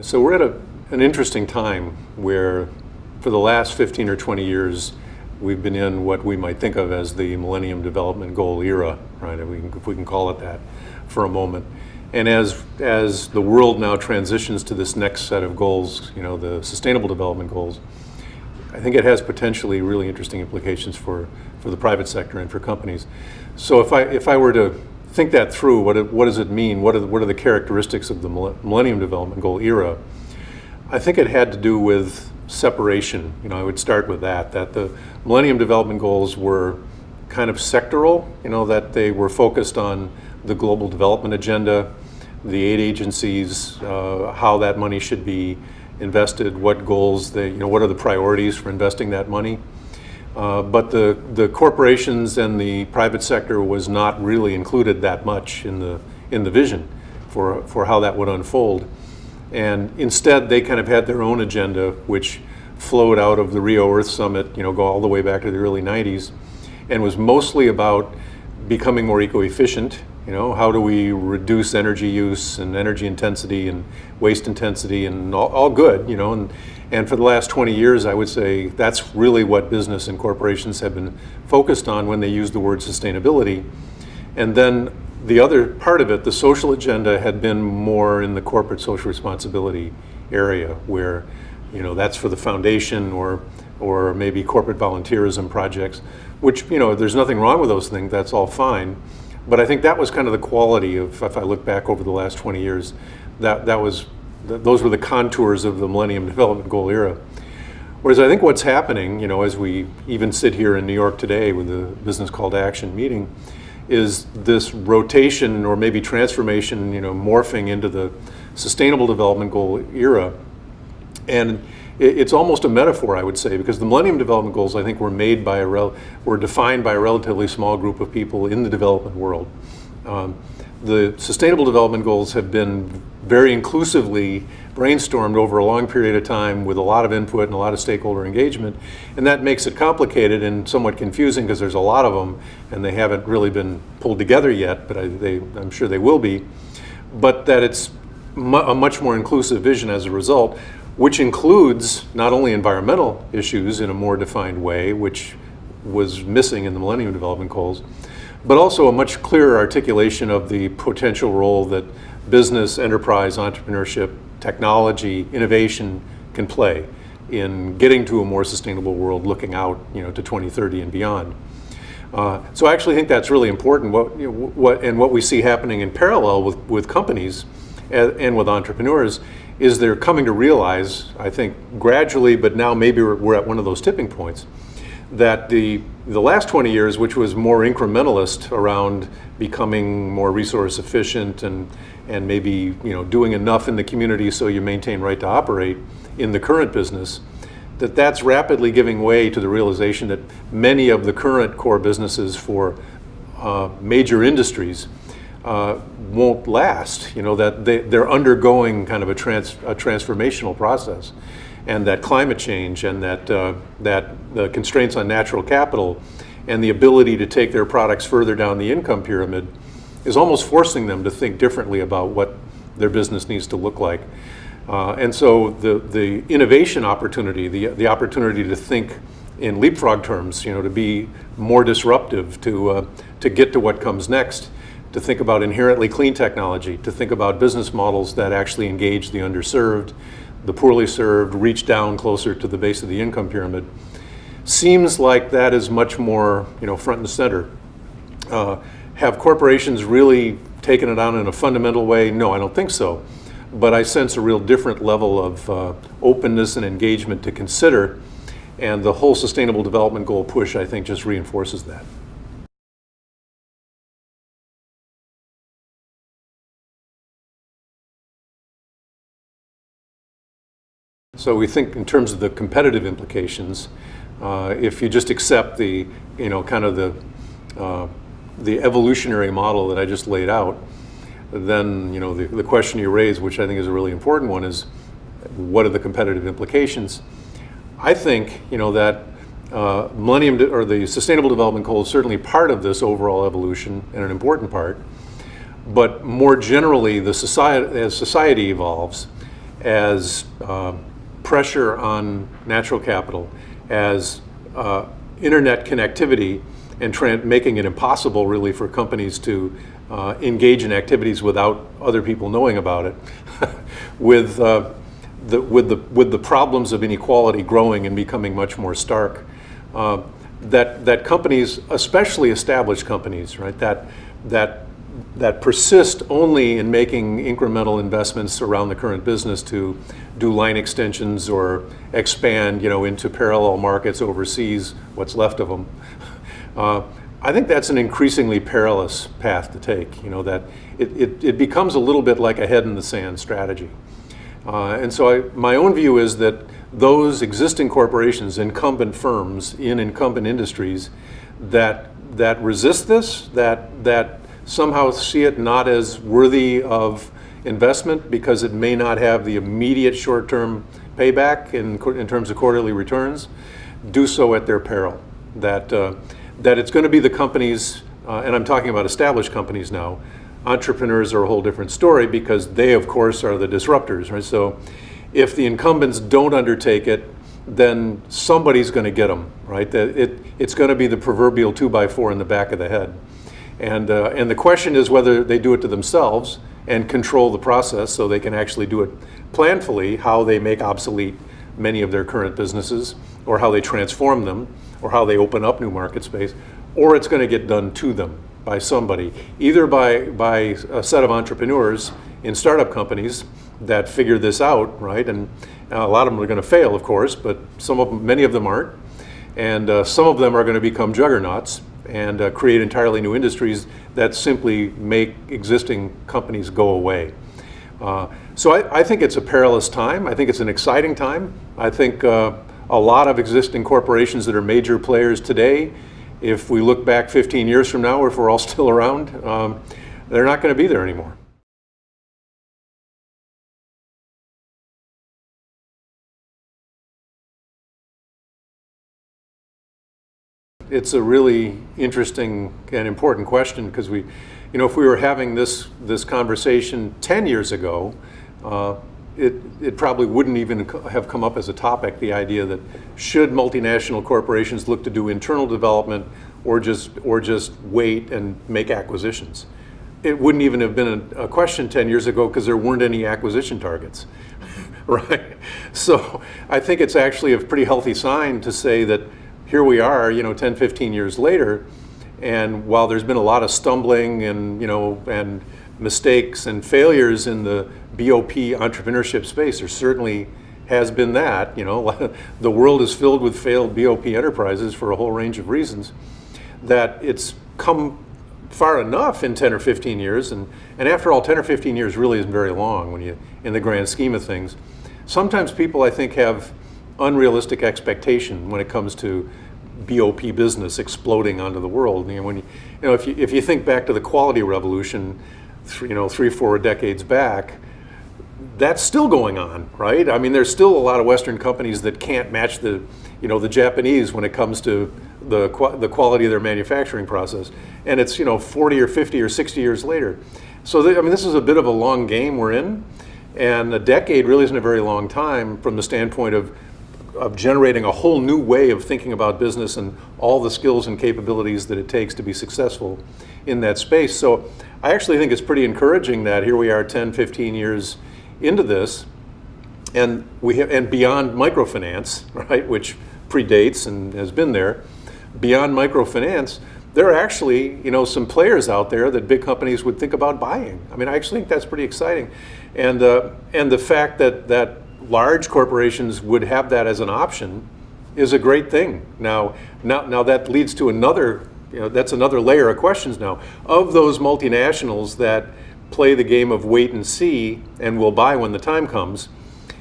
So we're at an interesting time where for the last 15 or 20 years, we've been in what we might think of as the Millennium Development Goal era, right? If we can call it that for a moment. And as the world now transitions to this next set of goals, the Sustainable Development Goals, I think it has potentially really interesting implications for the private sector and for companies. So if I were to think that through, what does it mean? What are the characteristics of the Millennium Development Goal era? I think it had to do with separation. I would start with that the Millennium Development Goals were kind of sectoral, that they were focused on the global development agenda, the aid agencies, how that money should be invested, what goals what are the priorities for investing that money. But the corporations and the private sector was not really included that much in the vision for how that would unfold. And instead, they kind of had their own agenda, which flowed out of the Rio Earth Summit, go all the way back to the early 90s, and was mostly about becoming more eco-efficient. How do we reduce energy use and energy intensity and waste intensity, and all good, and for the last 20 years, I would say that's really what business and corporations have been focused on when they use the word sustainability. And then the other part of it, the social agenda, had been more in the corporate social responsibility area, where that's for the foundation or maybe corporate volunteerism projects, which there's nothing wrong with those things, that's all fine. But I think that was kind of the quality of, if I look back over the last 20 years, those were the contours of the Millennium Development Goal era. Whereas I think what's happening, as we even sit here in New York today with the Business Call to Action meeting, is this rotation or maybe transformation, morphing into the Sustainable Development Goal era. And it's almost a metaphor, I would say, because the Millennium Development Goals, I think, were defined by a relatively small group of people in the development world. The Sustainable Development Goals have been very inclusively brainstormed over a long period of time with a lot of input and a lot of stakeholder engagement, and that makes it complicated and somewhat confusing because there's a lot of them and they haven't really been pulled together yet, but I'm sure they will be. But that it's a much more inclusive vision as a result, which includes not only environmental issues in a more defined way, which was missing in the Millennium Development Goals, but also a much clearer articulation of the potential role that business, enterprise, entrepreneurship, technology, innovation can play in getting to a more sustainable world, looking out to 2030 and beyond. So I actually think that's really important. What we see happening in parallel with companies and with entrepreneurs is they're coming to realize, I think gradually, but now maybe we're at one of those tipping points, that the last 20 years, which was more incrementalist around becoming more resource efficient and maybe doing enough in the community so you maintain right to operate in the current business, that's rapidly giving way to the realization that many of the current core businesses for major industries won't last, that they're undergoing kind of a transformational process, and that climate change and that the constraints on natural capital and the ability to take their products further down the income pyramid is almost forcing them to think differently about what their business needs to look like. And so the innovation opportunity, the opportunity to think in leapfrog terms, to be more disruptive, to get to what comes next, to think about inherently clean technology, to think about business models that actually engage the underserved, the poorly served, reach down closer to the base of the income pyramid, seems like that is much more front and center. Have corporations really taken it on in a fundamental way? No, I don't think so. But I sense a real different level of openness and engagement to consider, and the whole Sustainable Development Goal push, I think, just reinforces that. So we think in terms of the competitive implications, if you just accept the evolutionary model that I just laid out, then the question you raise, which I think is a really important one, is what are the competitive implications? I think that Millennium or the Sustainable Development Goal is certainly part of this overall evolution and an important part. But more generally, as society evolves, as pressure on natural capital, as internet connectivity, and making it impossible really for companies to engage in activities without other people knowing about it, with the problems of inequality growing and becoming much more stark, that companies, especially established companies, right, that persist only in making incremental investments around the current business to do line extensions or expand, into parallel markets overseas, what's left of them. I think that's an increasingly perilous path to take. That it becomes a little bit like a head in the sand strategy. And so my own view is that those existing corporations, incumbent firms in incumbent industries that resist this, that somehow see it not as worthy of investment because it may not have the immediate short-term payback in terms of quarterly returns, do so at their peril. That it's going to be the companies, and I'm talking about established companies now. Entrepreneurs are a whole different story because they, of course, are the disruptors, right? So if the incumbents don't undertake it, then somebody's going to get them, right? It's going to be the proverbial 2x4 in the back of the head. And the question is whether they do it to themselves and control the process so they can actually do it planfully, how they make obsolete many of their current businesses, or how they transform them, or how they open up new market space, or it's going to get done to them by somebody, either by a set of entrepreneurs in startup companies that figure this out, right? And a lot of them are going to fail, of course, but many of them aren't. And some of them are going to become juggernauts and create entirely new industries that simply make existing companies go away. So I think it's a perilous time. I think it's an exciting time. I think a lot of existing corporations that are major players today, if we look back 15 years from now, or if we're all still around, they're not going to be there anymore. It's a really interesting and important question because if we were having this conversation 10 years ago, it probably wouldn't even have come up as a topic, the idea that should multinational corporations look to do internal development or just wait and make acquisitions. It wouldn't even have been a question 10 years ago because there weren't any acquisition targets, right? So I think it's actually a pretty healthy sign to say that here we are, 10, 15 years later, and while there's been a lot of stumbling and mistakes and failures in the BOP entrepreneurship space, there certainly has been that. The world is filled with failed BOP enterprises for a whole range of reasons, that it's come far enough in 10 or 15 years, and after all, 10 or 15 years really isn't very long in the grand scheme of things. Sometimes people, I think, have unrealistic expectation when it comes to BOP business exploding onto the world. If you think back to the quality revolution, 3-4 decades back, that's still going on, right? I mean, there's still a lot of Western companies that can't match the Japanese when it comes to the quality of their manufacturing process, and it's 40 or 50 or 60 years later. So this is a bit of a long game we're in, and a decade really isn't a very long time from the standpoint of generating a whole new way of thinking about business and all the skills and capabilities that it takes to be successful in that space. So I actually think it's pretty encouraging that here we are 10, 15 years into this, and beyond microfinance, right, which predates and has been there, beyond microfinance, there are actually some players out there that big companies would think about buying. I actually think that's pretty exciting, and the fact that large corporations would have that as an option is a great thing. Now that leads to another, that's another layer of questions now. Of those multinationals that play the game of wait and see and will buy when the time comes,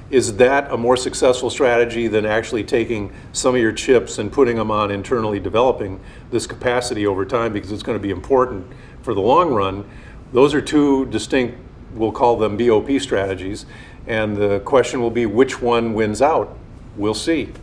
is that a more successful strategy than actually taking some of your chips and putting them on internally developing this capacity over time, because it's going to be important for the long run? Those are two distinct, we'll call them BOP strategies. And the question will be which one wins out. We'll see.